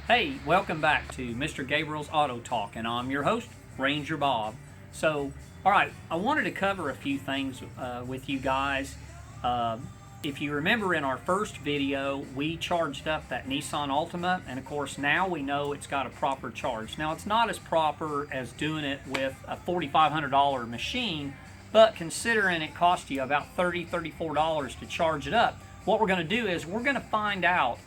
Hey, welcome back to Mr. Gabriel's Auto Talk, and I'm your host, Ranger Bob. So, alright, I wanted to cover a few things with you guys. If you remember in our first video, we charged up that Nissan Altima, and of course now we know it's got a proper charge. Now, it's not as proper as doing it with a $4,500 machine, but considering it cost you about $30, $34 to charge it up, what we're going to do is we're going to find out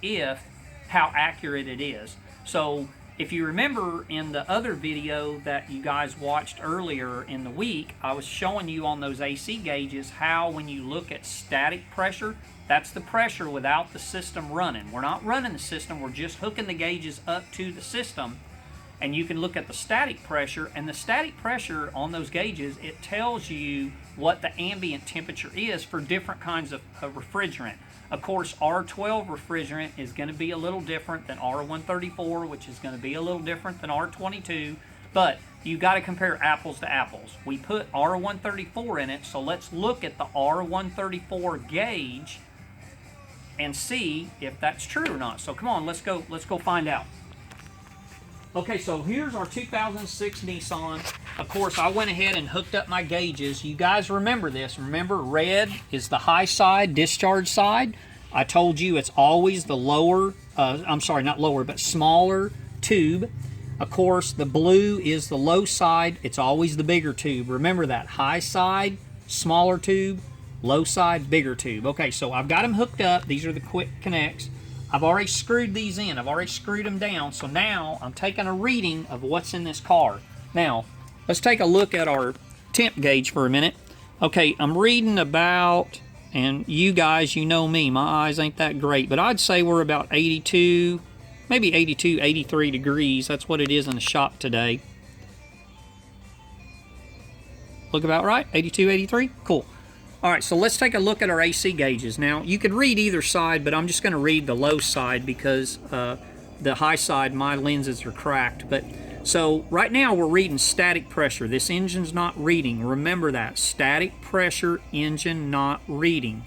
how accurate it is. So if you remember in the other video that you guys watched earlier in the week, I was showing you on those AC gauges how when you look at static pressure, that's the pressure without the system running. We're not running the system, we're just hooking the gauges up to the system. And you can look at the static pressure, and the static pressure on those gauges, it tells you what the ambient temperature is for different kinds of refrigerant. Of course, R12 refrigerant is going to be a little different than R134, which is going to be a little different than R22, but you got to compare apples to apples. We put R134 in it, so let's look at the R134 gauge and see if that's true or not. So come on, let's go find out. Okay, so here's our 2006 Nissan. Of course, I went ahead and hooked up my gauges. You guys remember this. Remember, red is the high side, discharge side. I told you it's always the lower, I'm sorry, not lower, but smaller tube. Of course, the blue is the low side. It's always the bigger tube. Remember that. High side, smaller tube, low side, bigger tube. Okay, so I've got them hooked up. These are the quick connects. I've already screwed these in. I've already screwed them down. So now I'm taking a reading of what's in this car. Now, let's take a look at our temp gauge for a minute. Okay, I'm reading about, and you guys, you know me, my eyes ain't that great, but I'd say we're about 82, maybe 82, 83 degrees. That's what it is in the shop today. Look about right? 82, 83? Cool. All right, so let's take a look at our AC gauges. Now, you could read either side, but I'm just going to read the low side because the high side, my lenses are cracked. But so right now we're reading static pressure. This engine's not reading. Remember that. Static pressure, engine not reading.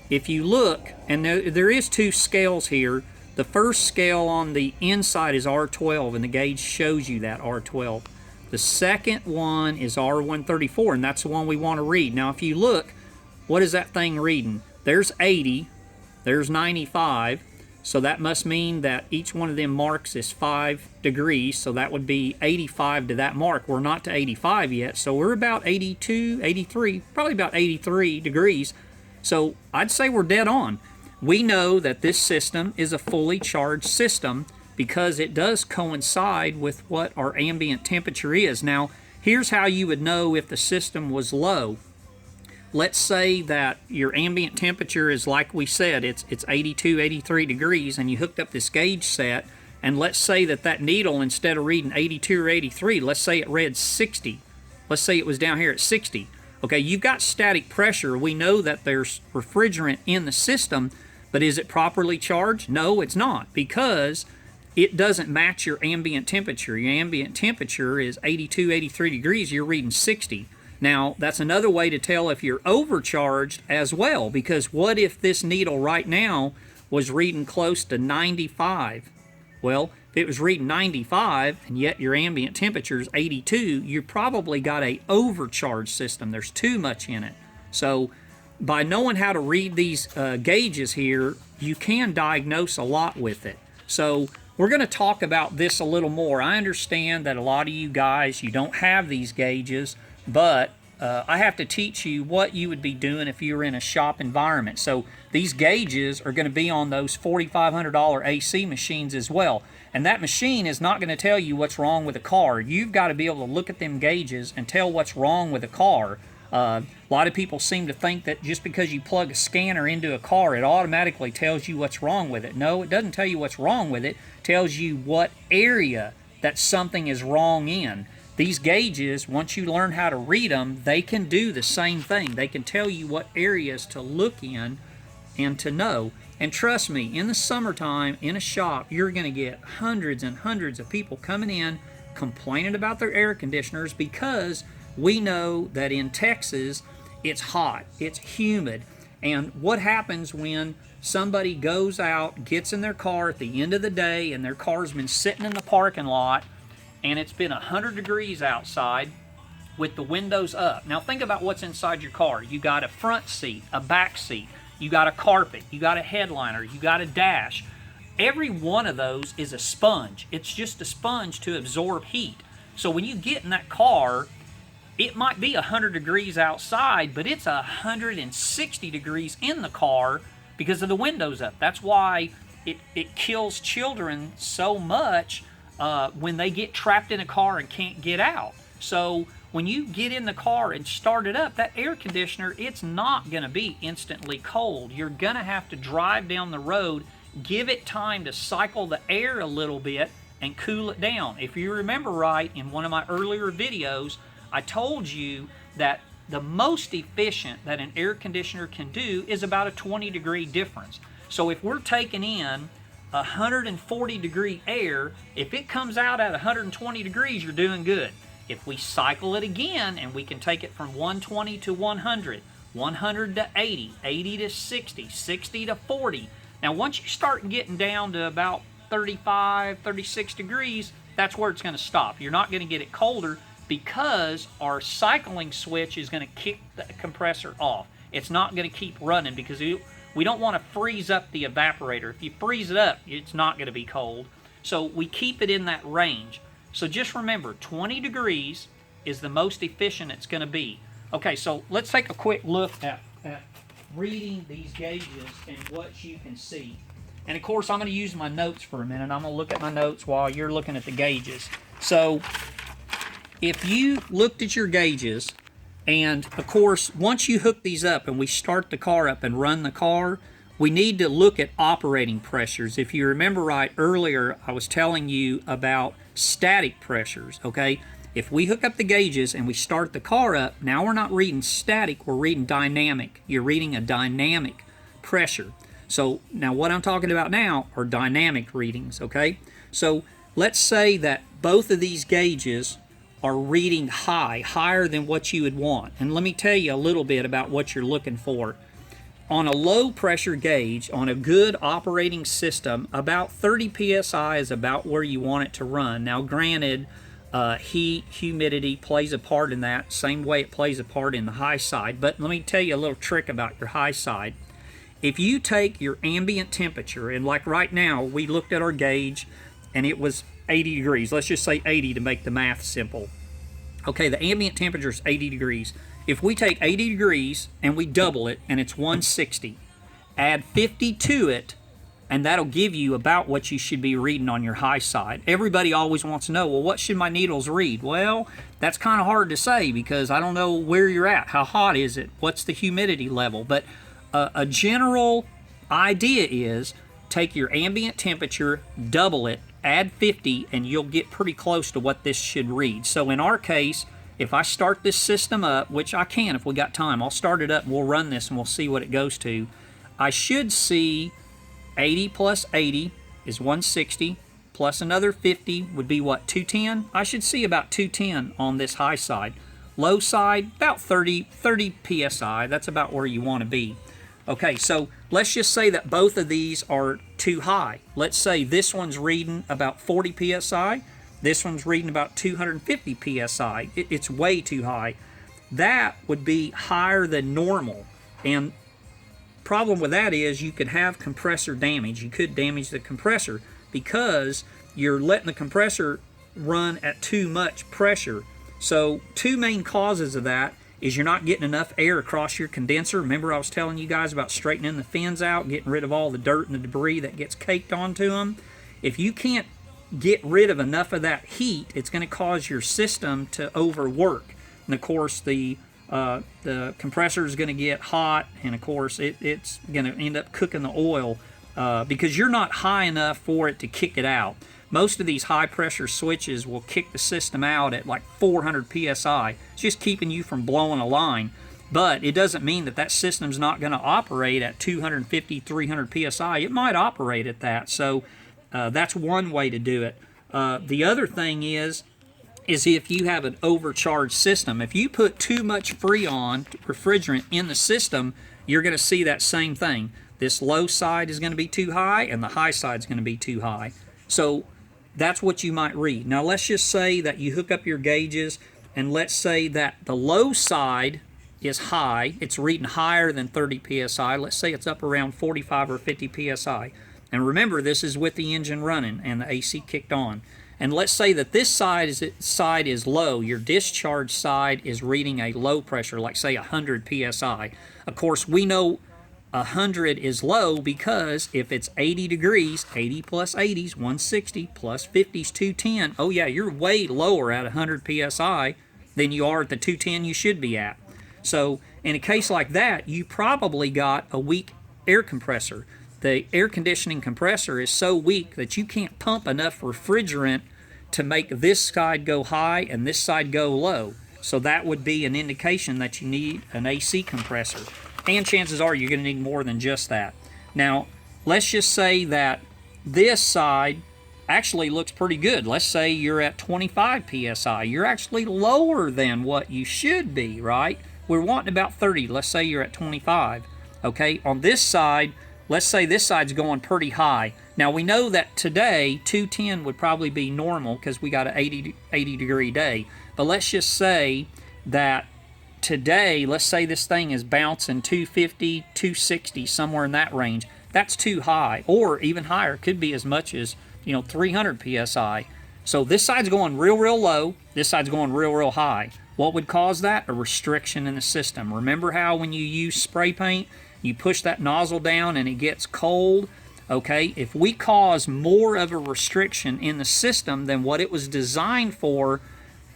If you look, and there is two scales here. The first scale on the inside is R12, and the gauge shows you that R12. The second one is R134, and that's the one we want to read. Now, if you look, what is that thing reading? There's 80, there's 95, so that must mean that each one of them marks is 5 degrees, so that would be 85 to that mark. We're not to 85 yet, so we're about 82, 83, probably about 83 degrees. So I'd say we're dead on. We know that this system is a fully charged system because it does coincide with what our ambient temperature is. Now, here's how you would know if the system was low. Let's say that your ambient temperature is, like we said, it's 82, 83 degrees, and you hooked up this gauge set, and let's say that needle, instead of reading 82 or 83, let's say it read 60. Let's say it was down here at 60. Okay, you've got static pressure. We know that there's refrigerant in the system, but is it properly charged? No, it's not, because it doesn't match your ambient temperature. Your ambient temperature is 82, 83 degrees. You're reading 60. Now, that's another way to tell if you're overcharged as well, because what if this needle right now was reading close to 95? Well, if it was reading 95 and yet your ambient temperature is 82, you probably got a overcharged system. There's too much in it. So by knowing how to read these gauges here, you can diagnose a lot with it. So we're going to talk about this a little more. I understand that a lot of you guys, you don't have these gauges, but I have to teach you what you would be doing if you were in a shop environment. So these gauges are going to be on those $4,500 AC machines as well. And that machine is not going to tell you what's wrong with the car. You've got to be able to look at them gauges and tell what's wrong with the car. A lot of people seem to think that just because you plug a scanner into a car, it automatically tells you what's wrong with it. No, it doesn't tell you what's wrong with it. It tells you what area that something is wrong in. These gauges, once you learn how to read them, they can do the same thing. They can tell you what areas to look in and to know. And trust me, in the summertime, in a shop, you're going to get hundreds and hundreds of people coming in complaining about their air conditioners because we know that in Texas, it's hot, it's humid. And what happens when somebody goes out, gets in their car at the end of the day, and their car's been sitting in the parking lot, and it's been 100 degrees outside with the windows up. Now think about what's inside your car. You got a front seat, a back seat, you got a carpet, you got a headliner, you got a dash. Every one of those is a sponge. It's just a sponge to absorb heat. So when you get in that car, it might be 100 degrees outside, but it's 160 degrees in the car because of the windows up. That's why it kills children so much when they get trapped in a car and can't get out. So when you get in the car and start it up, that air conditioner, it's not going to be instantly cold. You're going to have to drive down the road, give it time to cycle the air a little bit and cool it down. If you remember right, in one of my earlier videos, I told you that the most efficient that an air conditioner can do is about a 20-degree difference. So if we're taking in 140 degree air, if it comes out at 120 degrees, you're doing good. If we cycle it again and we can take it from 120 to 100, 100 to 80, 80 to 60, 60 to 40. Now once you start getting down to about 35, 36 degrees, that's where it's going to stop. You're not going to get it colder because our cycling switch is going to kick the compressor off. It's not going to keep running because we don't want to freeze up the evaporator. If you freeze it up, it's not going to be cold. So we keep it in that range. So just remember, 20 degrees is the most efficient it's going to be. Okay, so let's take a quick look at reading these gauges and what you can see. And of course, I'm going to use my notes for a minute. I'm going to look at my notes while you're looking at the gauges. So if you looked at your gauges, and of course, once you hook these up and we start the car up and run the car, we need to look at operating pressures. If you remember right, earlier I was telling you about static pressures, okay? If we hook up the gauges and we start the car up, now we're not reading static, we're reading dynamic. You're reading a dynamic pressure. So now what I'm talking about now are dynamic readings, okay? So let's say that both of these gauges are reading higher than what you would want. And let me tell you a little bit about what you're looking for. On a low pressure gauge, on a good operating system, about 30 psi is about where you want it to run. Now granted, heat, humidity plays a part in that, same way it plays a part in the high side. But let me tell you a little trick about your high side. If you take your ambient temperature, and like right now, we looked at our gauge and it was 80 degrees. Let's just say 80 to make the math simple. Okay, the ambient temperature is 80 degrees. If we take 80 degrees and we double it and it's 160, add 50 to it, and that'll give you about what you should be reading on your high side. Everybody always wants to know, well, what should my needles read? Well, that's kind of hard to say because I don't know where you're at. How hot is it? What's the humidity level? But a general idea is take your ambient temperature, double it, add 50, and you'll get pretty close to what this should read. So in our case, if I start this system up, which I can if we got time, I'll start it up and we'll run this and we'll see what it goes to. I should see 80 plus 80 is 160, plus another 50 would be what, 210? I should see about 210 on this high side. Low side, about 30 psi. That's about where you want to be. Okay, so let's just say that both of these are too high. Let's say this one's reading about 40 psi. This one's reading about 250 psi. It's way too high. That would be higher than normal. And problem with that is you could have compressor damage. You could damage the compressor because you're letting the compressor run at too much pressure. So two main causes of that is you're not getting enough air across your condenser. Remember I was telling you guys about straightening the fins out, getting rid of all the dirt and the debris that gets caked onto them. If you can't get rid of enough of that heat, it's going to cause your system to overwork. And of course the compressor is going to get hot, and of course it's going to end up cooking the oil because you're not high enough for it to kick it out. Most of these high pressure switches will kick the system out at like 400 psi. It's just keeping you from blowing a line. But it doesn't mean that that system's not going to operate at 250, 300 psi. It might operate at that. So that's one way to do it. The other thing is if you have an overcharged system. If you put too much Freon refrigerant in the system, you're going to see that same thing. This low side is going to be too high, and the high side is going to be too high. So that's what you might read. Now let's just say that you hook up your gauges, and let's say that the low side is high. It's reading higher than 30 psi. Let's say it's up around 45 or 50 psi. And remember, this is with the engine running and the AC kicked on. And let's say that this side is low. Your discharge side is reading a low pressure, like say 100 psi. Of course, we know 100 is low because if it's 80 degrees, 80 plus 80 is 160, plus 50 is 210. Oh yeah, you're way lower at 100 psi than you are at the 210 you should be at. So in a case like that, you probably got a weak air compressor. The air conditioning compressor is so weak that you can't pump enough refrigerant to make this side go high and this side go low. So that would be an indication that you need an AC compressor. And chances are you're going to need more than just that. Now, let's just say that this side actually looks pretty good. Let's say you're at 25 psi. You're actually lower than what you should be, right? We're wanting about 30. Let's say you're at 25. Okay, on this side, let's say this side's going pretty high. Now, we know that today, 210 would probably be normal because we got an 80 degree day. But let's just say that today, let's say this thing is bouncing 250, 260, somewhere in that range. That's too high, or even higher. Could be as much as 300 psi. So this side's going real low. This side's going real high. What would cause that? A restriction in the system. Remember how when you use spray paint, you push that nozzle down and it gets cold? Okay, if we cause more of a restriction in the system than what it was designed for,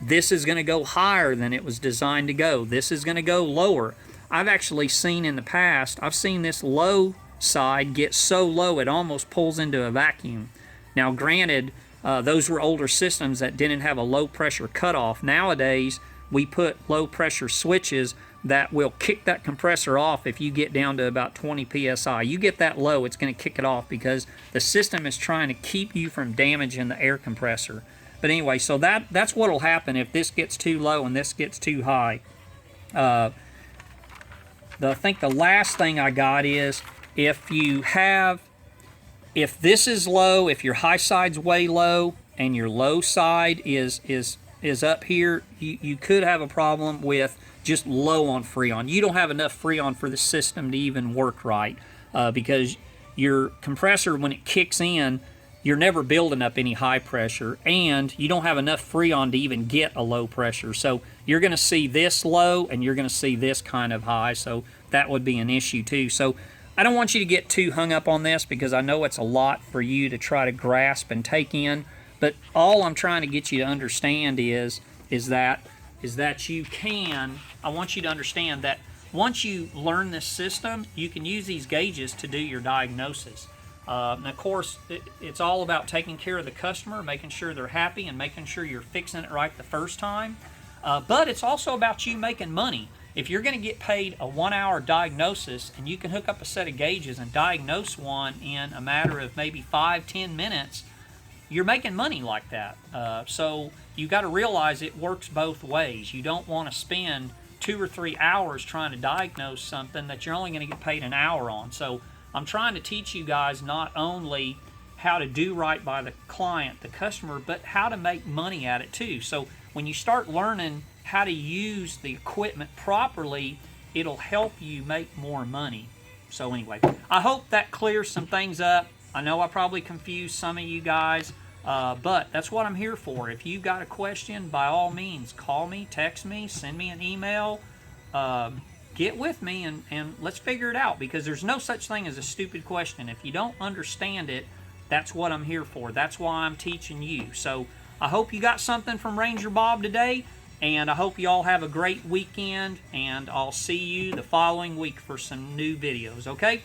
this is going to go higher than it was designed to go. This is going to go lower. I've actually seen in the past, I've seen this low side get so low it almost pulls into a vacuum. Now granted, those were older systems that didn't have a low pressure cutoff. Nowadays, we put low pressure switches that will kick that compressor off if you get down to about 20 psi. You get that low, it's going to kick it off because the system is trying to keep you from damaging the air compressor. But anyway, so that's what will happen if this gets too low and this gets too high. I think the last thing I got is if this is low, if your high side's way low and your low side is up here, you could have a problem with just low on Freon. You don't have enough Freon for the system to even work right because your compressor, when it kicks in, you're never building up any high pressure, and you don't have enough Freon to even get a low pressure. So you're going to see this low, and you're going to see this kind of high, so that would be an issue too. So I don't want you to get too hung up on this because I know it's a lot for you to try to grasp and take in, but all I'm trying to get you to understand is that I want you to understand that once you learn this system, you can use these gauges to do your diagnosis. And of course, it's all about taking care of the customer, making sure they're happy, and making sure you're fixing it right the first time. But it's also about you making money. If you're going to get paid a 1-hour diagnosis and you can hook up a set of gauges and diagnose one in a matter of maybe 5-10 minutes, you're making money like that. So you got to realize it works both ways. You don't want to spend 2 or 3 hours trying to diagnose something that you're only going to get paid an hour on. So I'm trying to teach you guys not only how to do right by the client, the customer, but how to make money at it too. So when you start learning how to use the equipment properly, it'll help you make more money. So anyway, I hope that clears some things up. I know I probably confused some of you guys, but that's what I'm here for. If you've got a question, by all means, call me, text me, send me an email. Get with me and let's figure it out, because there's no such thing as a stupid question. If you don't understand it, that's what I'm here for. That's why I'm teaching you. So I hope you got something from Ranger Bob today, and I hope you all have a great weekend, and I'll see you the following week for some new videos, okay?